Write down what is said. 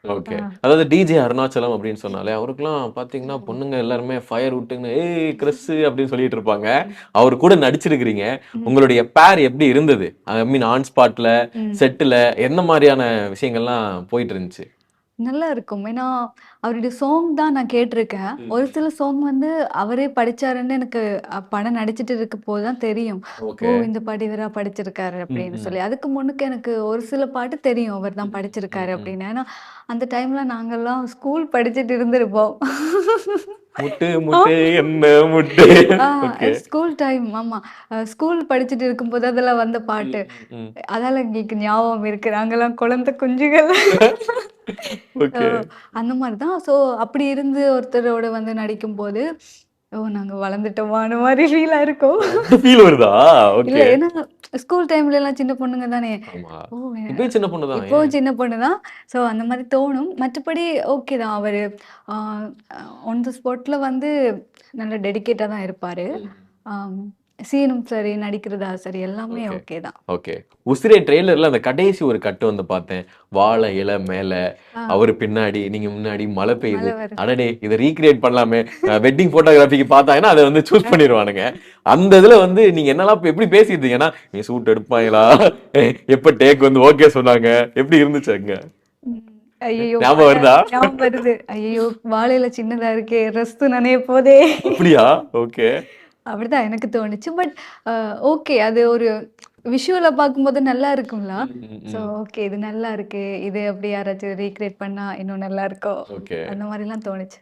Okay. ஆ. அதாவது DJ Arunachalam அப்படின்னு சொன்னாலே, அவருக்கெல்லாம் பார்த்தீங்கன்னா, பொண்ணுங்க எல்லாருமே ஃபயர் விட்டுன்னு, "ஏய் கிறிஸு" அப்படின்னு சொல்லிட்டு இருப்பாங்க. அவரு கூட நடிச்சிருக்கிறீங்க. ம். உங்களுடைய பேர் எப்படி இருந்தது? ஐ மீன் ஆன் ஸ்பாட்ல, ம். செட்டுல எந்த மாரியான விஷயங்கள்லாம் போயிட்டு இருந்துச்சு? நல்லா இருக்கும். ஏன்னா, அவருடைய சாங் தான் நான் கேட்டுருக்கேன். ஒரு ம். சில சாங் வந்து அவரே படிச்சாருன்னு எனக்கு படம் நடிச்சுட்டு இருக்கும்போது தான் தெரியும். ஓ! ஓகே. இந்த பாட்டு இவரா படிச்சிருக்காரு ம், அப்படின்னு ம். சொல்லி. அதுக்கு முன்னுக்கு எனக்கு ஒரு சில பாட்டு தெரியும். அவர் தான் ம், ம், படிச்சிருக்காரு ம். அப்படின்னு. ஏன்னா, அந்த டைம்ல நாங்கலாம் ஸ்கூல் படிச்சுட்டு இருந்திருப்போம். முட்டு ஆ. முட்டு என்ன முட்டு. ஆ ஓகே. ஸ்கூல் டைம் ஆமா. ஸ்கூல் படிச்சுட்டு இருக்கும்போது அதெல்லாம் வந்த ம், பாட்டு. ம், ம். அதெல்லாம் எங்களுக்கு ஞாபகம் இருக்கு. நாங்கலாம் குழந்தை குஞ்சுகள். So okay. அந்த மாரி தான். ஸோ அப்படி இருந்து ஒருத்தரோட வந்து நடிக்கும்போது, ஓ! நாங்க வளர்ந்துட்டோமான்னு மாரி ஃபீலா இருக்கும். அந்த ஃபீல் வருதா? இல்ல ஓகே. ஏன்னா ஸ்கூல் டைம்லலாம் சின்ன பொண்ணுங்க தானே. ஆமா. ஓ! இப்பயும் சின்ன பொண்ணு தான். ஏன்? இப்பவும் சின்ன பொண்ணு தான். ஸோ அந்த மாரி தோணும். மற்றபடி ஓகே தான். அவரு ஆ ஆன் த ஸ்பாட்ல வந்து நல்ல டெடிகேட்டா தான் இருப்பாரு. ம். ஆம் சீனும் சரி, நடிக்கிறதா சரி எல்லாமே ஓகே. ஓகே தான். ஓகே. உசிரை ட்ரெய்லர்ல அந்த கடைசி ஒரு கட் வந்து பார்த்தேன். வாழை இலை மேல, ஆ அவரு பின்னாடி, நீங்க முன்னாடி மழை பெய்யுது. மழை வருது. அடடே! இத ரீகிரியேட் பண்ணலாமே. வெட்டிங் ஃபோட்டோகிராஃபிக்கு பார்த்தாங்கன்னா, அத வந்து சூஸ் அ பண்ணிருவானுங்க. அந்த இதுல வந்து நீங்க என்னலாம் எப்படி பேசியிருந்தீங்கன்னா, "நீ ஷூட் எடுப்பாங்களா? எப்ப டேக் வந்து ஓகே சொன்னாங்க?" எப்படி இருந்துச்சு அங்க? ம். ஐயய்யோ! ஞாபகம் மழை வருதா? ஞாபகம் வருது. ஐயய்யோ! வாழையில சின்னதா இருக்கே! ரஸ்து நனைய போதே! அப்படியா? ஓகே. அப்படிதான் எனக்கு தோணுச்சு. But a okay. அது ஒரு விஷுவலா பார்க்கும்போது நல்லா இருக்கும்ல. ம், ம், ஸோ ம். ஓகே இது நல்லா இருக்கு. இது அப்படி யாராச்சும் ரீகிரியேட் பண்ணா இன்னும் நல்லா இருக்கும். ஓகே. அந்த மாரிலாம் தோணுச்சு.